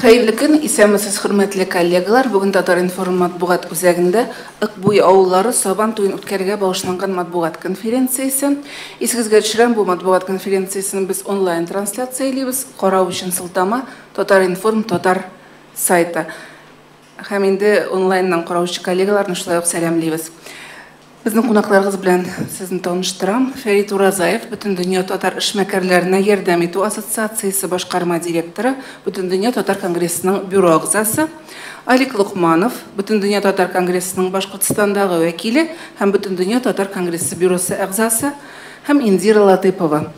Хәерле көн, исәнмесез хөрмәтле коллегалар. Бүген Татар информ матбугат үзәгендә Ыкбуй авыллары Сабан туен үткәрергә багышланган матбугат конференциясе. Исегезгә төшерәм, бу матбугат конференциясен без онлайн трансляциялибез. Карау өчен сылтама Татар информ Татар сайты. Һәм инде онлайннан караучы коллегаларны шулай ук сәламлыйбыз. Безнең кунакларыбыз белән сезне таныштырам. Фәрит Уразаев, Бөтен дөнья татар эшмәкәрләренә ярдәм итү ассоциациясе башкарма директоры, Бөтен дөнья татар конгрессының бюро агзасы. Алик Лукманов, Бөтен дөнья татар конгрессының Башкортстандагы вәкиле һәм Бөтен дөнья татар конгрессы бюросы агзасы, һәм Индира Латыпова,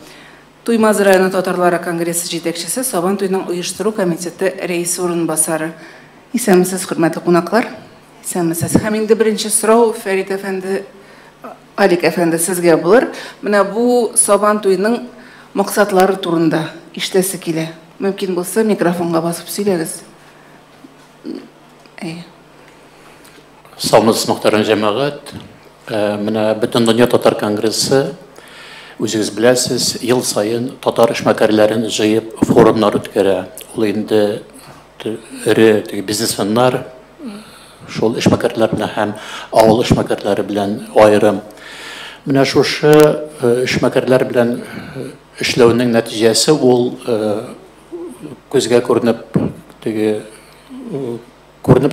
Туймаз районы татарлары конгрессы җитәкчесе, Сабан туйның оештыру комитеты рәисе урынбасары. Исәнмесез, хөрмәтле кунаклар. Исәнмесез. Һәм инде беренче сорау Фәрит әфәнде, Алик әфәнде сезгә булыр. Менә бу Сабан туйның максатлары турында ишетәсе килә. Мөмкин булса, микрофонга басып сөйләгез. Саламатсыз мөхтәрәм җәмәгать. Менә Бөтен дөнья татар конгрессы, үзегез беләсез, ел сайын татар эшмәкәрләрен җыеп форумнар үткәрә. Ул инде эре бизнесменнар, шул эшмәкәрләр белән һәм авыл эшмәкәрләре белән аерым. Менә шушы эшмәкәрләр белән эшләүнең нәтиҗәсе ул күзгә күренеп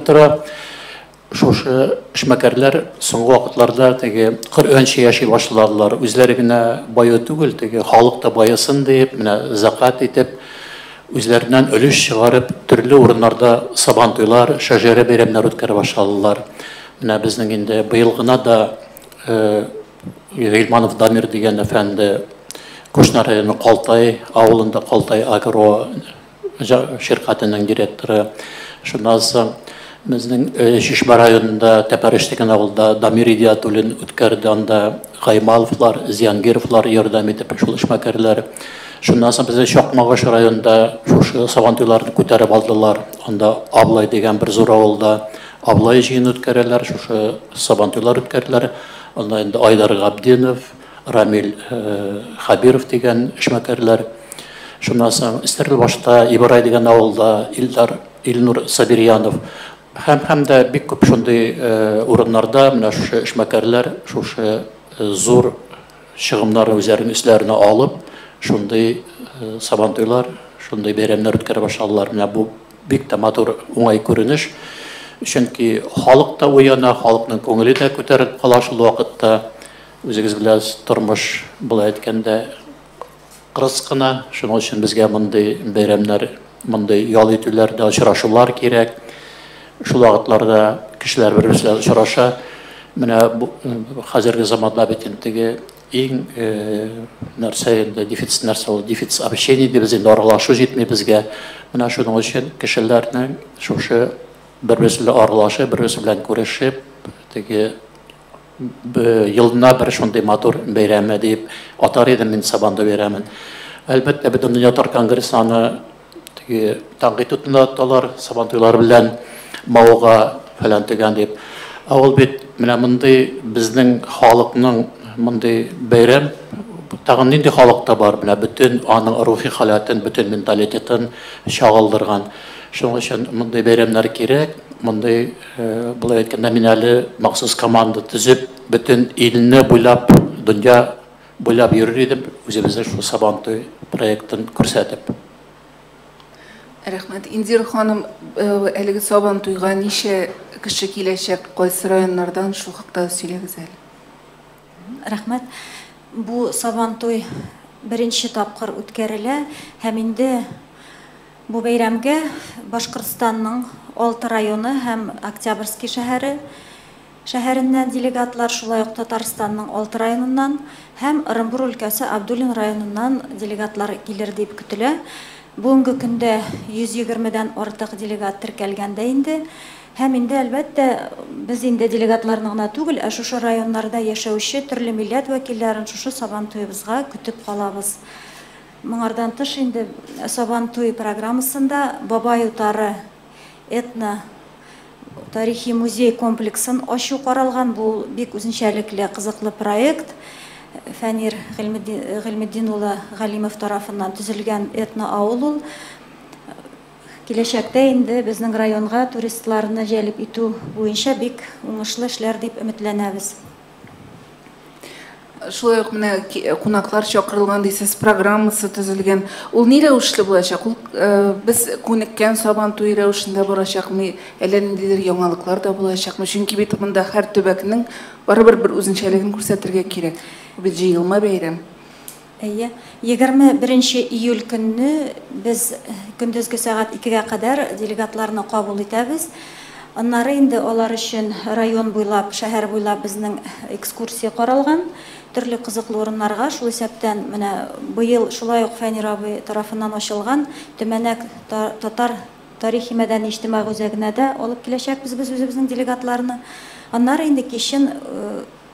тора. Шушы эшмәкәрләр соңгы вакытларда 40 яши башладылар. Үзләре генә баю түгел, халык та баясын дип, менә закат итеп, үзләреннән өлеш чыгарып, төрле урыннарда Сабан туйлар, шәҗәрә бәйрәмнәр үткәрә башладылар. Менә безнең инде быел гына да Гыйльманов Дамир дигән әфәнде Кушнар районы Калтай авылында Калтай агро ширкатының директоры. Шуннан соң безнең Шишма районында Тәпәреш дигән авылда Дамир Идиятуллин үткәрде, анда Гаймаловлар, Зиянгировлар ярдәм итеп, шул эшмәкәрләр. Шуннан соң безнең Чакмагаш районында шушы Сабан туйларны күтәреп алдылар. Анда Аблай дигән бер зур авылда Аблай җыен үткәрәләр, шушы Сабан туйлар үткәрәләр. Анда инде Айдар Габдинов, Рамил Хабиров дигән эшмәкәрләр. Шуннан соң Стерлбашта Ибрай дигән авылда Илнур Сабирьянов. Һәм дә бик күп шундый урыннарда менә шушы эшмәкәрләр шушы зур чыгымнарны үзләренең өсләренә алып, шундый Сабан туйлар, шундый бәйрәмнәр үткәрә башладылар. Менә бу бик тә матур, уңай күренеш. Чөнки халык та уяна, халыкның күңеле дә күтәрелеп кала шул вакытта. Үзегез беләсез, тормыш булай әйткәндә кырыс кына. Шуның өчен безгә мондый бәйрәмнәр, мондый ял итүләрдә очрашулар кирәк. Шул вакытларда кешеләр бер-берсенә очраша. Менә хәзерге заманда бит инде иң нәрсә инде дефицит нәрсә ул, дефицит общения дип без инде аралашу җитми безгә. Менә шуның өчен кешеләрнең шушы бер-берсенә аралашып, бер-берсе белән күрешеп, елына бер шундый матур бәйрәме дип атар идем мин Сабан туй бәйрәмен. Әлбәттә, Бөтен дөнья татар конгрессаны тәнкыйть итүне аталар, Сабан туйлары белән мауга фәлән дигән дип. Ул бит менә мондый безнең халыкның мондый бәйрәм, тагын нинди халыкта бар, менә бөтен аның рухи халатын, бөтен менталитетын чагылдырган. Шуның өчен мондый бәйрәмнәр кирәк. Мондый булай әйткәндә мин әле махсус команда төзеп, бөтен илне буйлап, дөнья буйлап йөрер идем, үзебезнең шу Сабан туй проектын күрсәтеп. Рәхмәт. Индира ханым, әлеге Сабан туйга ничә кеше киләчәк, кайсы районнардан, шул хакта сөйләгез әле. Рәхмәт. Бу Сабан туй беренче тапкыр үткәрелә һәм инде бу бәйрәмгә Башкортстанның 6 районы һәм Октябрьский шәһәреннән делегатлар, шулай ук Татарстанның 6 районыннан һәм Ырымбур өлкәсе Абдуллин районыннан делегатлар килер дип көтелә. Бүгенге көндә 120дән артык делегат теркәлгәндә инде. Һәм инде әлбәттә без инде делегатларны гына түгел, шушы районнарда яшәүче төрле милләт вәкилләрен шушы Сабан туйыбызга көтеп калабыз. Моңардан тыш инде Сабан туй программасында Бабай утары этно тарихи музей комплексын ачу каралган. Бу бик үзенчәлекле, кызыклы проект. Фәнир Гыйльметдин улы Галимов тарафыннан төзелгән этно авыл ул. киләчәктә инде безнең районга туристларны җәлеп итү буенча бик уңышлы эшләр дип өметләнәбез. Шулай ук менә кунаклар чакырылган дисез, программасы төзелгән. Ул ни рәвешле булачак? Ул без күнеккән Сабан туе рәвешендә барачакмы, әллә ниндидер яңалыклар да булачакмы? Чөнки бит монда һәр төбәкнең барыбер бер үзенчәлеген күрсәтергә кирәк. Бит җыелма бәйрәм. 21 июль көнне без көндезге сәгать 2-гә кадәр делегатларны кабул итәбез. Аннары инде алар өчен район буйлап, шәһәр буйлап безнең экскурсия каралган. Төрле кызыклы урыннарга, шул исәптән менә быел шулай ук Фәнир абый тарафыннан ачылган Төмәнәк татар тарихи мәдәни иҗтимагый үзәгенә дә алып киләчәкбез без үзебезнең делегатларны. Аннары инде кичен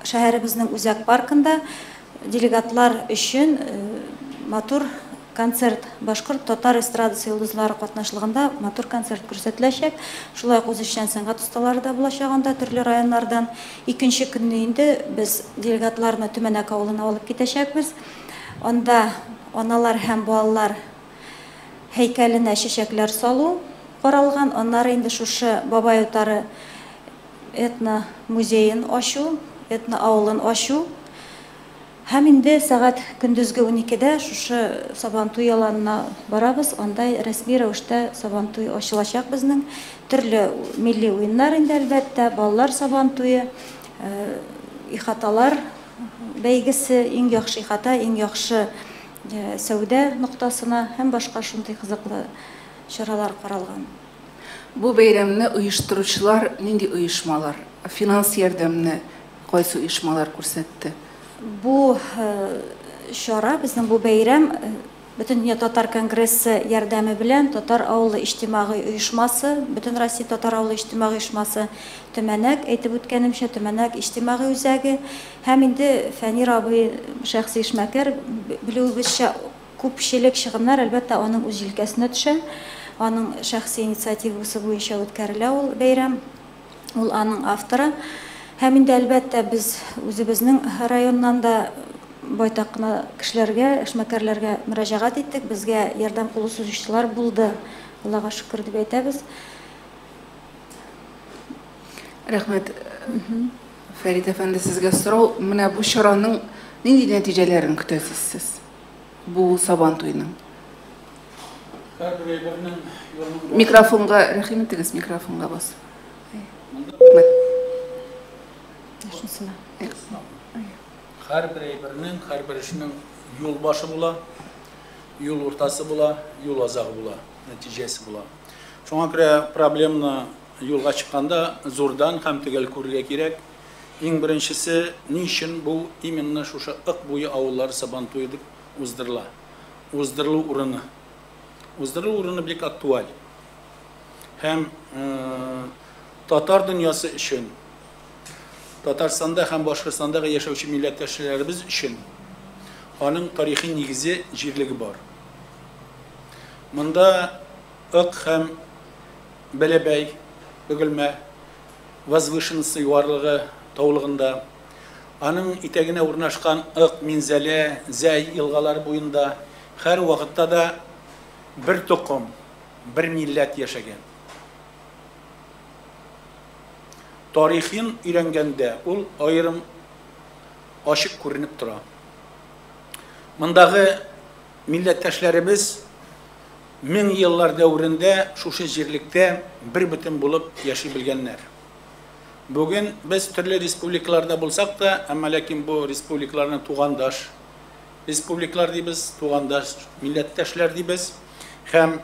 шәһәребезнең үзәк паркында делегатлар өчен матур концерт, башкорт татар эстрадасы йолдызлары катнашлыгында матур концерт күрсәтеләчәк. Шулай ук үзешчән сәнгать осталары да булачагында төрле районнардан. Икенче көнне инде без делегатларны Төмәнәк авылына алып китәчәкбез. Анда аналар һәм балалар һәйкәленә чәчәкләр салу каралган. Аннары инде шушы Бабай утары этно музейын ачу, этно авылын ачу. Һәм инде сәгать көндезге 12-дә шушы Сабан туе аланына барабыз. Анда рәсми рәвештә Сабан туе ачылачак безнең. Төрле милли уеннар инде әлбәттә, балалар Сабан туе, ихаталар бәйгесе, иң яхшы ихата, иң яхшы сәүдә ноктасына һәм башка шундый кызыклы чаралар каралган. Бу бәйрәмне оештыручылар нинди оешмалар? Финанс ярдәмне кайсы оешмалар күрсәтте? Бу чара, безнең бу бәйрәм Бөтендөнья татар конгрессы ярдәме белән Татар авылы иҗтимагый оешмасы, Бөтен Россия татар авылы иҗтимагый оешмасы Төмәнәк, әйтеп үткәнемчә, Төмәнәк иҗтимагый үзәге һәм инде Фәнир абый шәхси эшмәкәр, белүебезчә, күпчелек чыгымнар әлбәттә аның үз җилкәсенә төшә. Аның шәхси инициативасы буенча үткәрелә ул бәйрәм. Ул аның авторы. Һәм инде әлбәттә без үзебезнең районнан да байтак кына кешеләргә, эшмәкәрләргә мөрәҗәгать иттек. Безгә ярдәм кулы сузучылар булды. Аллага шөкер дип әйтәбез. Рәхмәт. Фәрит әфәнде, сезгә сорау, менә бу чараның нинди нәтиҗәләрен көтәсез сез? Бу Сабан туеның. Микрофонга, рәхим итегез, микрофонга бас. Һәрбер әйбернең, һәрбер эшнең юл башы була, юл уртасы була, юл азагы була, нәтиҗәсе була. Шуңа күрә проблеманы юлга чыкканда зурдан һәм төгәл күрергә кирәк. Иң беренчесе, ни өчен бу именно шушы ык буе авыллары Сабан туе дип уздырыла. Уздырылу урыны. Уздырылу урыны бик актуаль. Һәм татар дөньясы өчен, Татарстанда һәм Башкортстандагы яшәүче милләттәшләребез өчен аның тарихи нигезе, җирлеге бар. Монда ык һәм Бәләбәй, Бөгелмә, возвышенности югарлыгы таулыгында, аның итәгенә урнашкан ык, Минзәлә, Зәй елгалары буенда һәр вакытта да бер токым, бер милләт яшәгән. Тарихын өйрәнгәндә ул аерым ачык күренеп тора. Мондагы милләттәшләребез 1000 еллар дәврендә шушы җирлектә бер бөтен булып яши белгәннәр. Бүген без төрле республикаларда булсак та, әмма ләкин бу республикаларның тугандаш республикалар дибез, тугандаш милләттәшләр дибез. Һәм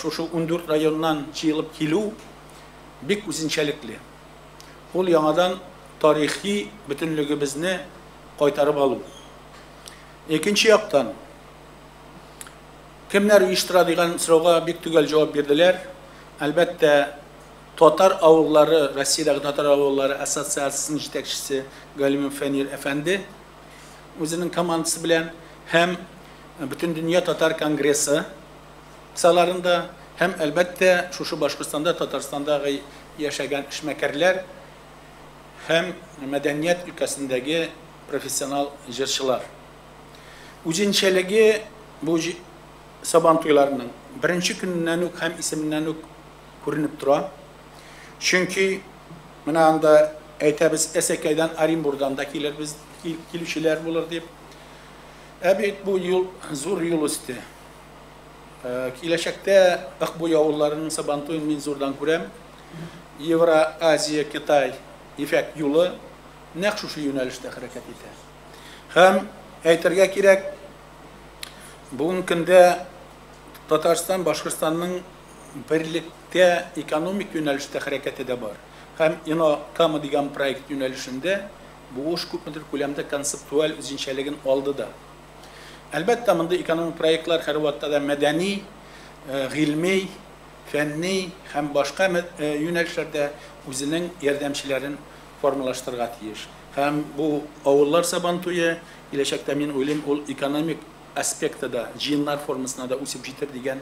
шушы 14 районнан җыелып килү бик үзенчәлекле. Ул яңадан тарихи бөтенлегебезне кайтарып алу. Икенче яктан, кемнәр оештыра дигән сорауга бик төгәл җавап бирделәр. Әлбәттә, татар авыллары, Россиядәге татар авыллары ассоциациясының җитәкчесе Галимов Фәнир әфәнде үзенең командасы белән һәм Бөтендөнья татар конгрессы кысаларында һәм әлбәттә шушы Башкортстанда, Татарстандагы яшәгән эшмәкәрләр һәм мәдәният Sabantuylarının birinci gününden hem isiminden görünüp dura. Çünkü mana anda aytamiz Esekay'dan Arinburg'dan da kilişiler bulur deyip. Evet bu yol zor yol üstü. Kileşekte bu yolların Sabantuyun min zordan kurem. Евро, Азия, Китай ефек yolu naqsh şu yönelişte hareket eder. Hem aytırga kerak bugünkü kunda Tatarstan, Başkırstanның birlikte ekonomik yönelişte hareket ede var. Hem ino Kama degan proyekt yönelişinde bu iş köpmüdür ko'lamda konseptual o'zgarishligini oldi da. Albatta bunda ekonomik proyektlar har vaqtda madaniy, ilmiy, fenni hem başka yönelişlerde özünün yardımcıların formalaştırığa tiyiş. Hem bu avullar Sabantuyu gelecekte min oyluyum ol ekonomik aspekte da jinlar formasına da usip jitir degen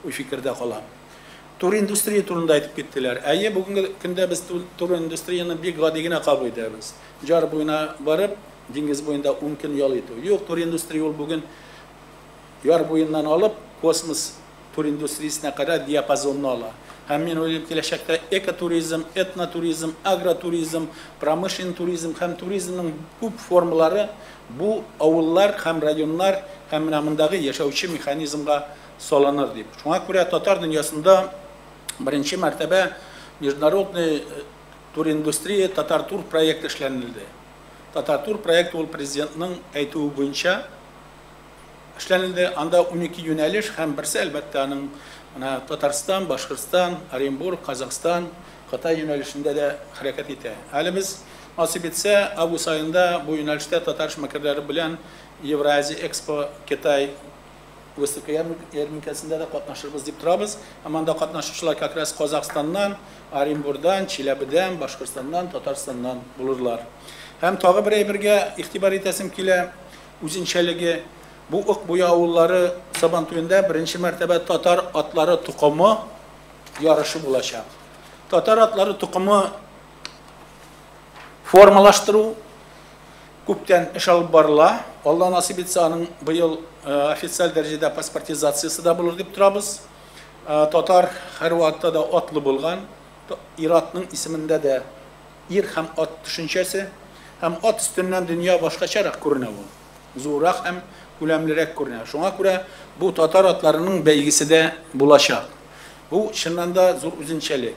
o fikirde kalam. Tur industriya turunda aytıp gittiler. Ayı bugün günde biz tur industriyanın bir gadigine kabul ederiz. Jar boyuna varıp dengiz boyunda 10 gün yol etiyor. Yok tur industriya yol bugün yar boyundan alıp kosmos tur industrisine kadar diyapazonunu ala. Hem men oyluyum gelecekte ekoturizm, etnoturizm, agroturizm, pромышленный turizm hem turizmin көп formaları bu avullar hem rayonlar hem namındaki yaşayıcı mekanizmga solanır deyip. Şuna göre Tatar dünyasında birinci mertebe Международный tur industriya Tatar tur proyekti işlenildi. Tatar tur proyekti ol prezidentinin aytığı boyunca işlenildi. Anda 12 yöneliş hem birisi elbette Tatarstan, Başkırstan, Orenburg, Kazakistan, Xitay yönelişinde de hareket etti. Halimiz nasip etse Ağustos ayında bu yönelişte Tatar şmekerleri bilen Евразия Expo Kitay Выставка yarmınkasında da katlaşırız deyip durabız. Ama da katlaşıcılar kakras Kazakistan'dan, Orenburg'dan, Çelebi'den, Başkırstan'dan, Tatarstan'dan bulurlar. Hem tağı birge ihtibar etesim kile uzunçaligi bu boyu avulları Sabantuyu'nda birinci mertebe Tatar atları tukumu yarışı bulaşaq. Tatar atları tukumu formalaştırı köpten iş alıp barıla. Allah nasip etse anın bu yıl ofisyal derecede pasportizasyası da bulur deyip durabız. Tatar her vaqtda da atlı bulgan. İratның isminde de ir hem at düşüncesi hem at üstünden dünya başkaçarak görünüyor. Zorak hem gülemlirak görünüyor. Şuna göre bu Tatar atlarının beygisi de bulaşaq. Bu şundan da zor üzünçelik.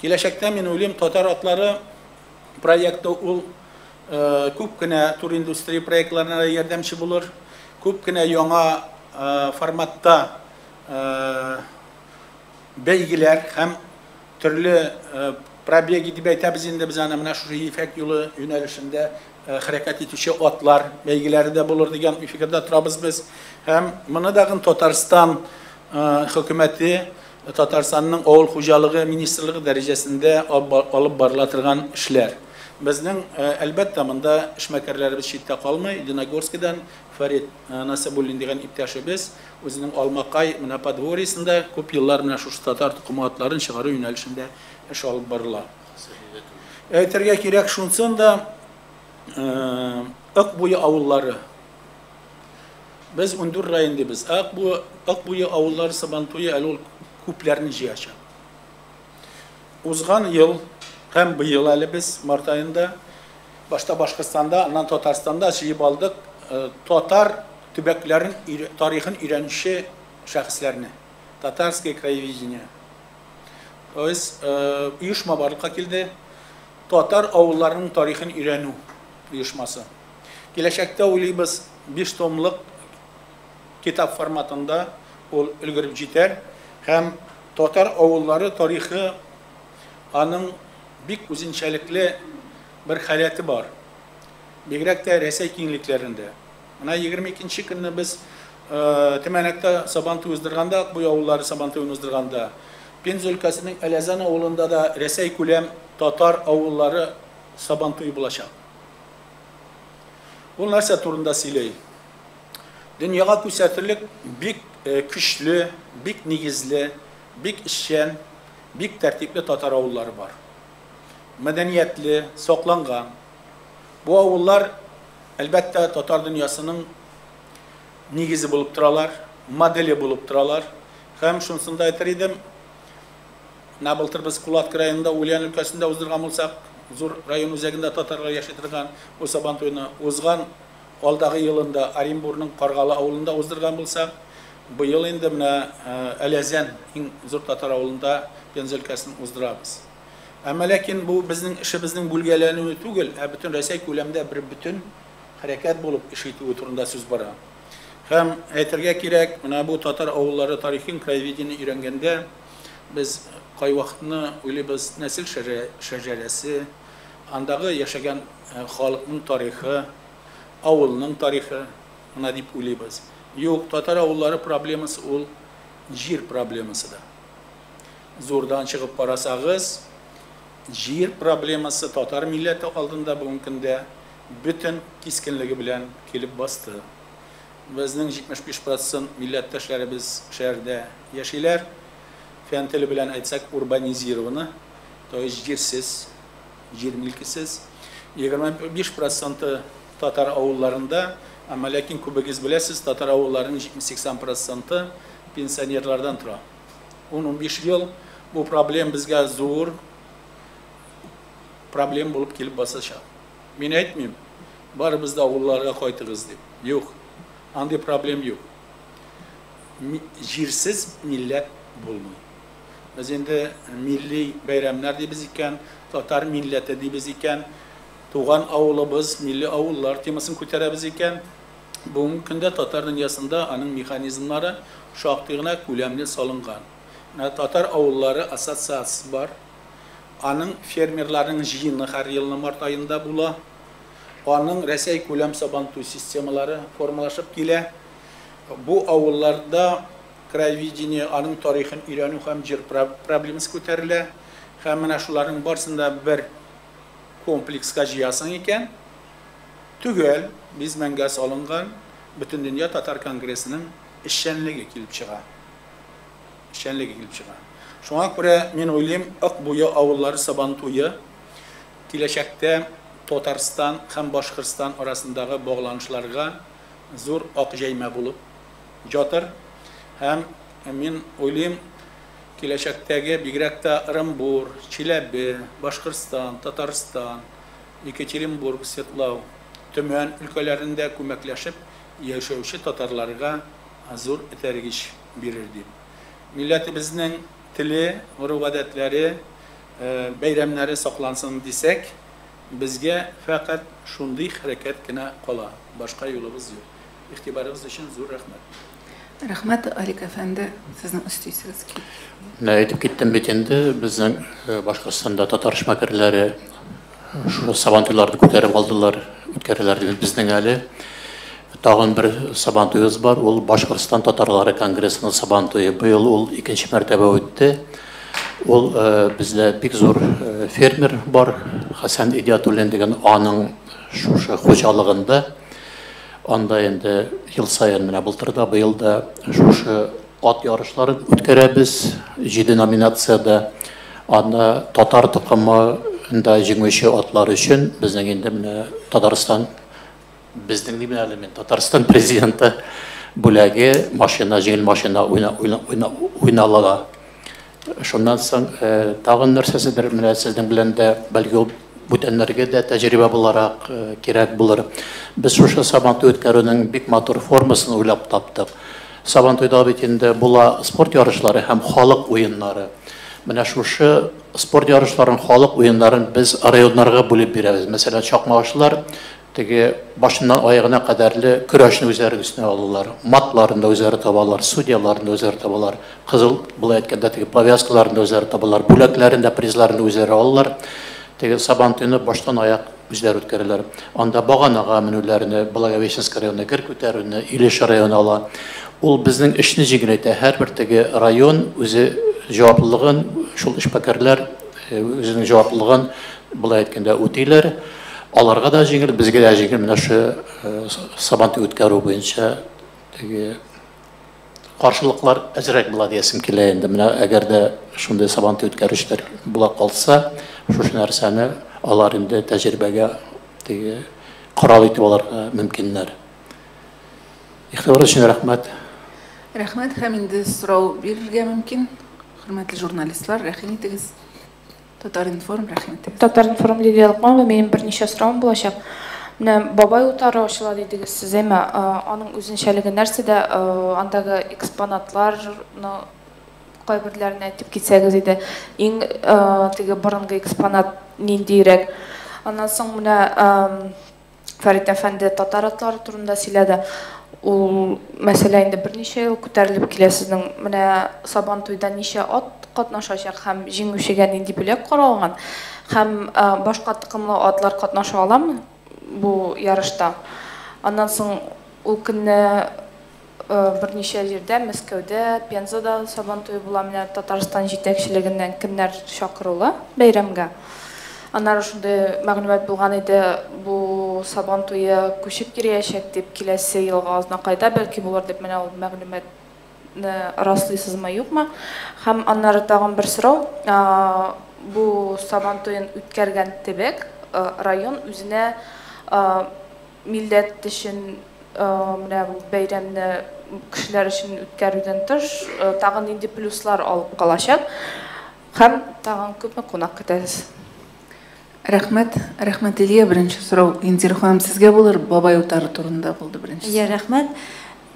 Gelecekte men oyluyum Tatar atları proyekte ol köpkene tur industri proyektlarına yardımcı bulur. Köpkene yanga formatta belgiler hem türlü probegi gibi aytabizinde biz anamına şu ifek yolu yönelişinde hareket etişi atlar belgileri de bulur degen fikirde turabız biz. Hem bunu da Tatarstan hükümeti Tatarstan'ın oğul hocalığı ministerliği derecesinde alıp barılatırgan işler. Bizning albatta bunda ishmakarlarimiz chetda qolmay, Dinogorskdan Farid Nasabullin degan iptashimiz o'zining Olmaqay Podvorisida ko'p yillar bilan shu Tatar tuqumotlarini chiqaruv yo'nalishida ish olib boriladi. Aytlarga kerak shunsinda Aqbuyi avullari biz undur rayondamiz. Aqbuyi avullari Sabantuyu alul ko'plarini jiyashab. O'zgan yil hem bu yıl biz Mart ayında başta Başkırstan'da, ondan Tatarstan'da şeyi aldık. Tatar tübeklerin tarihin öğrenişi şahıslarını. Tatarskaya krayevidение. O yüzden uyuşma varlığa geldi. Tatar avullarının tarihini öğrenu uyuşması. Gelecekte biz 5 tomluk kitap formatında ilgili cidder. Hem Tatar avulları tarihi anın bik uzunçalıklı bir hayatı var. Bigrakta Resey kengliklerinde. Ana 22. günü biz Temenek'te Sabantuyu uzdurganda, bu yavulları Sabantuyu uzdurganda. Penza ülkesinin Elazan avulunda da Resey kulem Tatar avulları Sabantuyu bulaşaq. Bu narsa turunda siley. Dünyaya küsətirlik bik güçlü, bik nigizli, bik işşen, bik tertipli Tatar avulları var. Medeniyetli, saklangan. Bu avullar elbette Tatar dünyasının nigizi bulup duralar. модели булып торалар. Һәм шунсында әйтер идем, былтыр без Кулатка районында, Ульян өлкәсендә уздырган булсак, зур район үзәгендә татарлар яши торган бу Сабан туйны узган алдагы елында Оренбургның Каргалы авылында уздырган булсак, быел инде менә Әләзән иң зур татар авылында Пенза өлкәсен уздырабыз. Әмма ләкин бу безнең эшебезнең бүлгәләнүе түгел, бөтен Россия күләмендә бер бүтән хәрәкәт булып эш итүе турында сүз бара. Һәм әйтергә кирәк, менә бу татар авыллары тарихын, краеведение өйрәнгәндә без кай вакытны уйлыйбыз, нәсел шәҗәрәсе, андагы яшәгән халыкның тарихы, авылның тарихы, менә дип уйлыйбыз. Юк, татар авыллары проблемасы ул җир проблемасы да. Зурдан чыгып карасагыз, җир проблемасы татар милләте алдында бүгенге көндә бүтән кискенлеге белән килеп басты. Безнең 75% милләттәшләребез шәһәрдә яшиләр. Фән теле белән әйтсәк, урбанизированы, то есть җирсез, җир милкесез. 25% татар авылларында, әмма ләкин күбегез беләсез, татар авылларының 70-80% пенсионерлардан тора. 10-15 ел бу проблем безгә зур проблем булып килеп басачак. Мин әйтмим, барыбыз да авылларга кайтыгыз дип. Юк, андый проблем юк. Җирсез милләт булмый. Без инде милли бәйрәмнәр дибез икән, татар милләте дибез икән, туган авылыбыз, милли авыллар темасын күтәрәбез икән. Бүгенге көндә татар дөньясында аның механизмнары шактый гына күләмле салынган. Татар авыллары ассоциациясы бар. Аның фермерларның җыены һәр елны март айында була. Аның Россия күләм Сабан туй системалары формалашып килә. Бу авылларда краеведение аның тарихын өйрәнү һәм җир проблемасы күтәрелә. Һәм менә шуларның барысында бер комплекска җыясың икән. Түгел, biz мәнгә салынган бөтен дөнья татар конгрессының эшчәнлеге килеп чыга. Эшчәнлеге килеп чыга. Шуңа күрә мин уйлыйм, Акбуя авыллары Сабан туйы киләчәктә Татарстан һәм Башкортстан арасындагы багланышларга зур ак җәймә булып җатыр. Һәм мин уйлыйм, киләчәктәге бигрәк тә Оренбур, Чиләбе, Башкортстан, Татарстан, Екатеринбург, Свердлов, Төмән өлкәләрендә күмәкләшеп яшәүче татарларга зур этәргеч бирер дип. Милләтебезнең теле, гореф-гадәтләре, бәйрәмнәре саклансын дисәк, безгә фақат шундый хәрәкәт кенә кала. Башка юлыбыз юк. Игътибарыгыз өчен зур рәхмәт. Рәхмәт, Алик әфәнде, сезнең өстисегез килә. Әйтеп киттем бит инде, безнең Башкортстанда татар эшмәкәрләре шу Сабан туйларны күтәреп алдылар, үткәрәләр дип безнең әле. Тагын бер Сабан туйыбыз бар, ул Башкортстан татарлары конгрессының Сабан туйы. Быел ул икенче мәртәбә үтте. Ул бездә бик зур фермер бар, Хәсән Идиятуллин дигән, аның шушы хуҗалыгында. Анда инде ел сайын менә былтырда, быел да шушы ат ярышларын үткәрәбез 7 номинациядә. Анда татар тукымында җиңүче атлар өчен безнең инде менә Татарстан, безнең дип әле мен Татарстан президенты бүләге машина, җиңел машина уйналала. Шуннан соң тагын нәрсәседер менә сезнең белән дә бәлки бүтәннәргә дә тәҗрибә буларак кирәк булыр. Без шушы Сабан туй үткәрүнең бик матур формасын уйлап таптык. Сабан туйда бит инде була спорт ярышлары һәм халык уеннары. Менә шушы спорт ярышларын, халык уеннарын без районнарга бүлеп бирәбез. Мәсәлән, чакмашлар теге башыннан аягына кадәрле көрәшне үзләре өстенә алалар. Матларында үзләре табалар, судьяларында үзләре табалар. Кызыл булай әйткәндә теге повязкаларында үзләре табалар, бүләкләрендә призларында үзләре алалар. Теге Сабан туйны баштан аяк үзләре үткәрәләр. Анда баганага менүләрне, Благовещенск районына гер күтәрүне, Илеш районы ала. Ул безнең эшне җиңеләйтә. Һәрбер теге район үзе җаваплылыгын, шул эшмәкәрләр үзенең җаваплылыгын булай әйткәндә үтиләр. Аларга да җиңел, безгә дә җиңел. Менә шу Сабан туй үткәрү буенча теге каршылыклар әзрәк була диясем килә инде. Менә әгәр дә шундый Сабан туй үткәрүчеләр була калса, шушы нәрсәне алар инде тәҗрибәгә теге карал итеп алырга мөмкиннәр. Игътибар өчен рәхмәт. Рәхмәт, һәм инде сорау бирергә мөмкин. Хөрмәтле журналистлар, рәхим итегез. Татар-информ, рәхим итегез. Татар-информ Лидия Лукманова, менің бірнеше сұрауым болашақ. Менә бабай утары ачыла дидегез сез әмма аның үзенчәлеге нәрсәдә, андагы экспонатларны кайберләрен әйтеп китсәгез иде. Иң теге борынгы экспонат ниндирәк? Аннан соң менә Фәрит әфәнде татар атлары турында сөйләде. Ул мәсьәлә инде берничә ел күтәрелеп килә. Сезнең менә Сабантуйда ничә ат катнашачак һәм җиңүчегә нинди бүләк каралган? Һәм башка тукымлы атлар катнаша аламы бу ярышта? Аннан соң ул көнне берничә җирдә, Мәскәүдә, Пензада Сабантуй була, менә Татарстан җитәкчелегеннән кемнәр чакырыла бәйрәмгә. Аннары шундый мәгълүмат булган иде, бу Сабантуйы күчеп кириячәк дип, киләсе елга Азнакайда бәлки булыр дип, менә ул мәгълүматны раслыйсызмы, юкмы? Һәм аннары тагын бер сорау, бу Сабантуйын үткәргән төбәк, район үзенә милләт өчен менә бу бәйрәмне кешеләр өчен үткәрүдән тыш тагын нинди плюслар алып калачак? Һәм тагын күпме кунак көтәсез? Рәхмәт, рәхмәт Илия, беренче сорау Индира ханым сезгә булыр, бабай утары турында булды беренче. Я рәхмәт.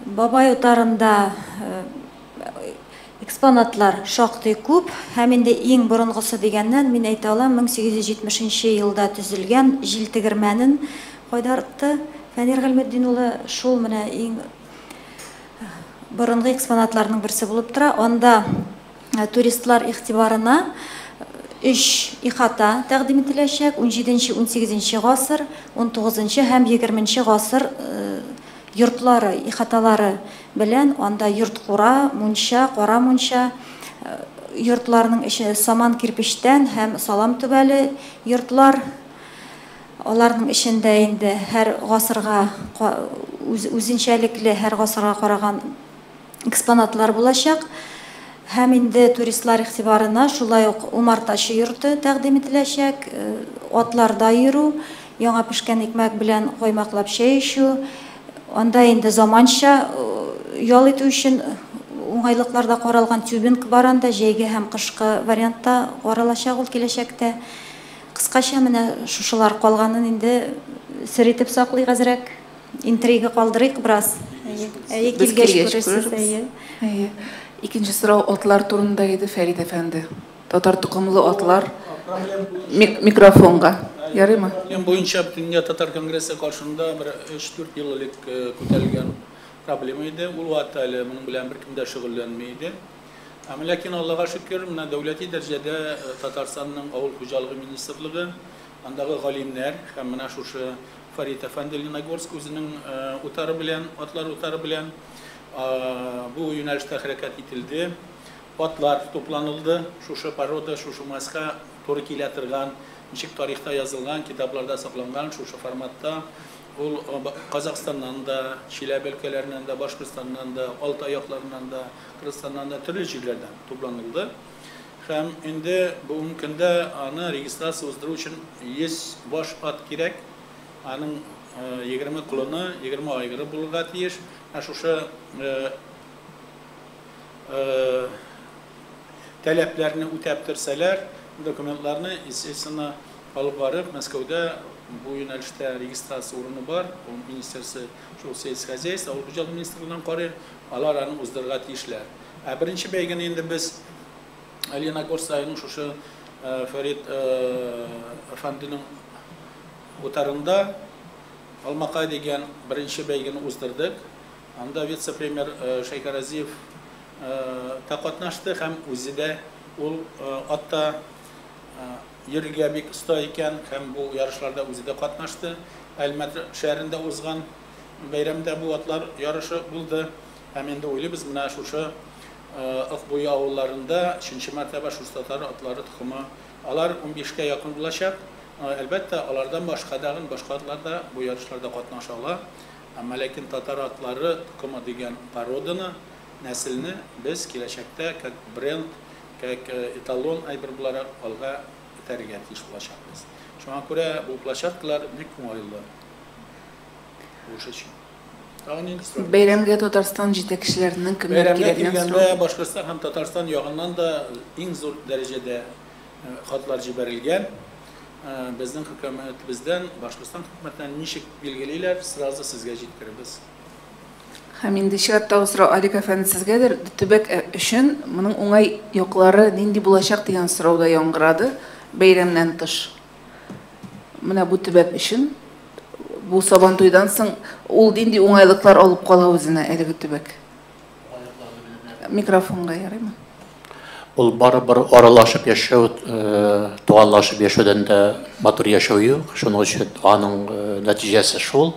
Бабай утарында экспонатлар шактый күп, һәм инде иң борынгысы дигәннән мин әйтә алам, 1870 елда төзелгән җил тегермәнен кайдартты Фәнир Гыйлметдин улы. Шул менә иң борынгы экспонатларның берсе булып тора. Анда туристлар игътибарына 3 ихата тәкъдим ителәчәк: 17-18 гасыр, 19 һәм 20 гасыр йортлары, ихаталары белән. Анда йорт-кура, мунча, кара мунча йортларның эче саман кирпичтән һәм салам түбәле йортлар. Аларның эчендә инде һәр гасырга үзенчәлекле, һәр гасырга караган экспонатлар булачак. Һәм инде туристлар игътибарына шулай ук умартачы йорты тәкъдим ителәчәк, атларда йөрү, яңа пешкән икмәк белән каймаклап чәй эчү. Анда инде заманча ял итү өчен уңайлыкларда каралган тюбинг бар, анда җәйге һәм кышкы вариантта каралачак ул киләчәктә. Кыскача менә шушылар калганын инде сер итеп саклый хәзрәк. Интрига калдырыйк бераз. Килгәч күрәсез. Икенче сорау атлар турында иде, Фәрит әфәнде. Татар тукымлы атлар микрофонга. Ярыймы? Мен буенча Дөнья татар конгрессы каршында 3-4 ел элек күтәрелгән проблема иде. Ул вакытта әле моның белән беркем дә шөгыльләнмәй иде. Ләкин Аллага шөкер, менә дәүләти дәрәҗәдә Татарстанның авыл хуҗалыгы министрлыгы, андагы галимнәр һәм менә шушы Фәрит әфәнде Леногорск үзенең утары белән, атлар утары белән бу юнәлештә хәрәкәт ителде. Атлар тупланылды. Шушы порода, шушы маска туры килә торган, ничек тарихта язылган, китапларда сакланган шушы форматта. Ул Казакъстаннан да, Чиләбе өлкәләреннән дә, Башкортстаннан да, Алтай якларыннан да, Кыргызстаннан да төрле җирләрдән тупланылды. Һәм инде бу көндә аны регистрация уздыру өчен 100 баш ат кирәк. Аның 20 кулыны, 20 айгыры булырга тиеш. Шушы таләпләрне үтәп торсалар, документларны естественно алып барып, Мәскәүдә бу юнәлештә регистрация урыны бар. Ул министерство сельского хозяйства, авыл хуҗалыгы министрлыгыннан карый, алар аны уздырырга тиешләр. Беренче бәйгене инде без Леногорск районының шушы Фәрит әфәнденең утарында Алмакай дигән беренче бәйгене уздырдык. Анда вице-премьер Шәйхә Разиев катнашты һәм үзе дә ул атта йөрергә бик оста икән һәм бу ярышларда үзе дә катнашты. Әлмәт шәһәрендә узган бәйрәмдә бу атлар ярышы булды. Һәм инде уйлыйбыз, менә шушы Акбуй авылларында 3нче мәртәбә шушы татар атлары тукымы. Алар 15-кә якын булачак. Әлбәттә, алардан башка атлар да бу ярышларда катнаша ала. Ләкин татар атлары тукымы дигән породаны, нәселне без киләчәктә как бренд, как эталон әйбер буларак алга этәргә тиеш булачакбыз. Шуңа күрә бу площадкалар бик уңайлы. Ушы өчен. Тагын нинди сорау? Бәйрәмгә Татарстан җитәкчеләренең кемнәр Бәйрәмгә килгән килгәндә Башкортстан һәм Татарстан ягыннан да иң зур дәрәҗәдә хатлар җибәрелгән. Безнең хөкүмәтебездән, Башкортстан хөкүмәтеннән ничек билгелиләр, сразу сезгә җиткерәбез. Һәм инде чираттагы сорау Алик әфәнде сезгәдер. Төбәк өчен моның уңай яклары нинди булачак дигән сорау да яңгырады бәйрәмнән тыш. Менә бу төбәк өчен бу Сабантуйдан соң ул нинди уңайлыклар алып кала үзенә әлеге төбәк? Микрофонга ярыймы? Ул барыбер аралашып яшәү, туганлашып яшәүдән дә матур яшәү юк. Шуның өчен аның нәтиҗәсе шул.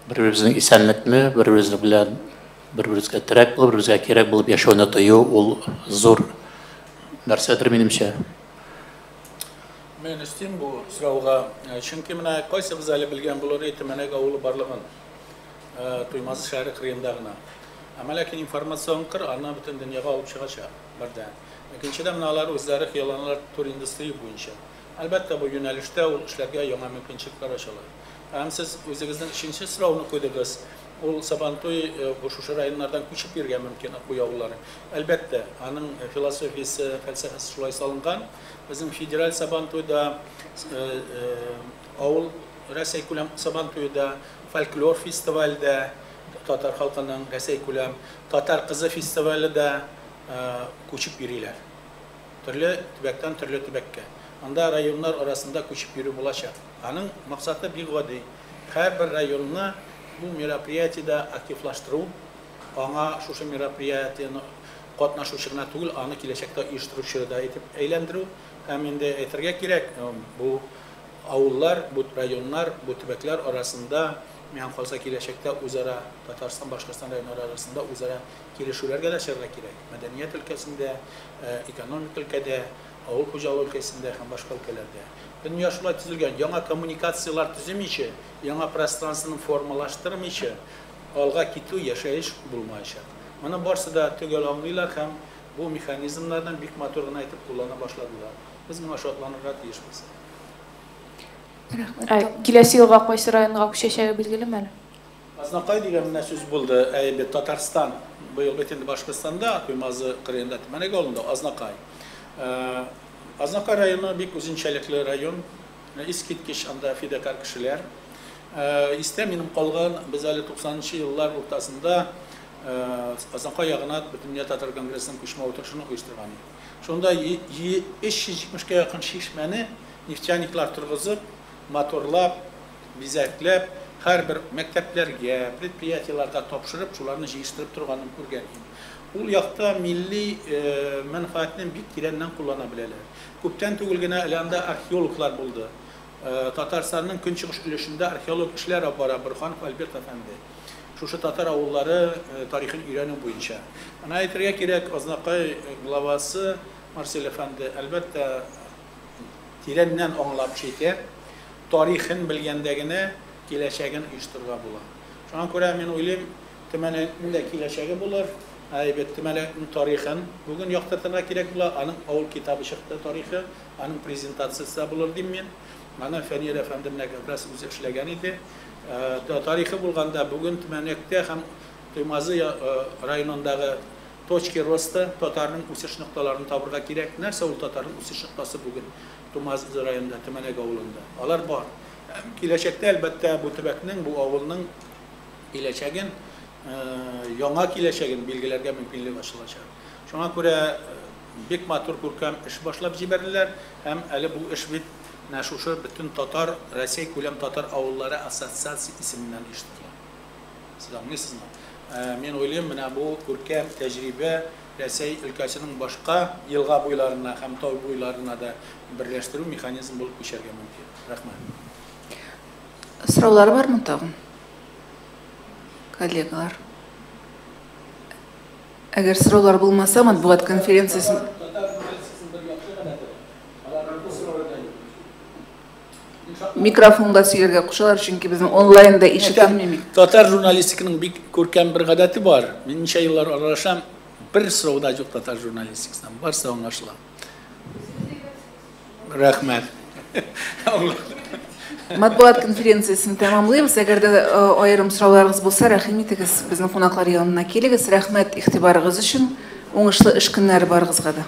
Бер-беребезнең исәнлекне, бер-беребез белән бер-беребезгә терәк булып, бер-беребезгә кирәк булып яшәүне тою, ул зур нәрсәдер минемчә. Мен өстим бу сорауга, чөнки менә кайсыбыз әле белгән булыр иде Төмәнәк авылы барлыгын. Туймазы шәһәре кырыенда гына. Әмма ләкин информацион кыр, аны бөтен дөньяга алып чыгачак. Бердән. Икенчедән менә алар үзләре хыялланалар туриндустрия буенча. Әлбәттә бу юнәлештә ул эшләргә яңа мөмкинлекләр ачалар. Һәм сез үзегезнең икенче сорауны куйдыгыз. Ул Сабантуй бу шушы районнардан күчеп йөргән мөмкин бу яулары. Әлбәттә, аның философиясе, фәлсәфәсе шулай салынган. Безнең федераль Сабантуйда авыл Россия күләм Сабантуйда фольклор фестивалендә татар халкының Россия күләм татар кызы фестивалендә күчеп йөриләр. Төрле төбәктән төрле төбәккә. Анда районнар арасында күчеп йөрү булачак. Аның максаты бик гади. Һәрбер районны бу мероприятиедә активлаштыру, аңа шушы мероприятияне катнашучы гына түгел, аны киләчәктә оештыручы да итеп әйләндерү. Һәм инде әйтергә кирәк, бу авыллар, бу районнар, бу төбәкләр арасында мен калса киләчәктә үзара Татарстан, Башкортстан районнары арасында үзара килешүләргә дә чыгарга кирәк. Мәдәният өлкәсендә, экономик өлкәдә, авыл хуҗалык өлкәсендә һәм башка өлкәләрдә. Дөнья шулай төзелгән, яңа коммуникациялар төземичә, яңа пространствоны формалаштырмыйча, алга китү яшәеш булмаячак. Моны барсы да төгәл аңлыйлар һәм бу механизмнардан бик матур гына итеп куллана башладылар. Без моңа шатланырга тиешбез. Киләсе елга кайсы районга күчәчәге билгелеме әле? Азнакай дигән менә сүз булды. Әйбәт Татарстан, быел бит инде Башкортстанда, Туймазы кырыенда Төмәнәк авылында Азнакай. Азнакай районы бик үзенчәлекле район. Искиткеч анда фидакар кешеләр. Истә минем калган, без әле 90-нчы еллар уртасында Азнакай ягына Бөтендөнья татар конгрессының күчмә утырышын оештырган. Шунда 370-кә якын шишмәне нефтяниклар торгызып, моторлап, бизәкләп, һәрбер мәктәпләргә, предприятиеларга тапшырып, шуларны җыештырып торганын күргән. Ул якта милли мәнфәатне бик тирәннән куллана беләләр. Күптән түгел генә анда археологлар булды. Татарстанның көнчыгыш өлешендә археолог эшләр бара, Борханов Альберт әфәнде. Шушы татар авыллары тарихын өйрәнү буенча. Аны әйтергә кирәк, Азнакай главасы Марсель әфәнде әлбәттә тирәннән аңлап җитә. Тарихын белгәндә генә киләчәген оештырырга була. Шуңа күрә мин уйлыйм, Төмәнәкнең дә киләчәге булыр. Әйбәт Төмәнәкнең тарихын бүген яктыртырга кирәк була. Аның авыл китабы чыкты тарихы, аның презентациясе булыр дим мин. Аны Фәнир әфәнде менә якраз үзе эшләгән иде. Тарихы булганда бүген Төмәнәктә һәм Туймазы районындагы точки роста татарның үсеш нокталарын табырга кирәк. Нәрсә ул татарның үсеш ноктасы бүген Туймазы районында, Төмәнәк авылында? Алар бар. Киләчәктә әлбәттә бу төбәкнең, бу авылның киләчәген, яңа киләчәген билгеләргә мөмкинлек ачылачак. Шуңа күрә бик матур күркәм эш башлап җибәрделәр һәм әле бу эш бит шушы бөтен татар, Россия күләм татар авыллары ассоциация исеменнән оештырыла. Сез аңлыйсызмы? Мен уйлыйм, менә бу күркәм тәҗрибә Россия өлкәсенең башка елга буйларына һәм тау буйларына да берләштерү механизм булып күчәргә мөмкин. Рәхмәт. Сораулар бармы тагын? Коллегалар. Әгәр сораулар булмаса, матбугат конференциясын микрофонга сөйләргә кушалар, чөнки безнең онлайнда ишетелми. Татар журналистиканың бик күркәм бер гадәте бар. Мин ничә еллар аралашам, бер сорауда юк татар журналистикасынан. Барса аңлашыла. Рәхмәт. Матбугат конференциясын тәмамлыйбыз. Әгәр дә айрым сорауларыгыз булса, рәхим итегез. Безнең кунаклар янына килегез. Рәхмәт игътибарыгыз өчен. Уңышлы эш көннәре барыгызга да.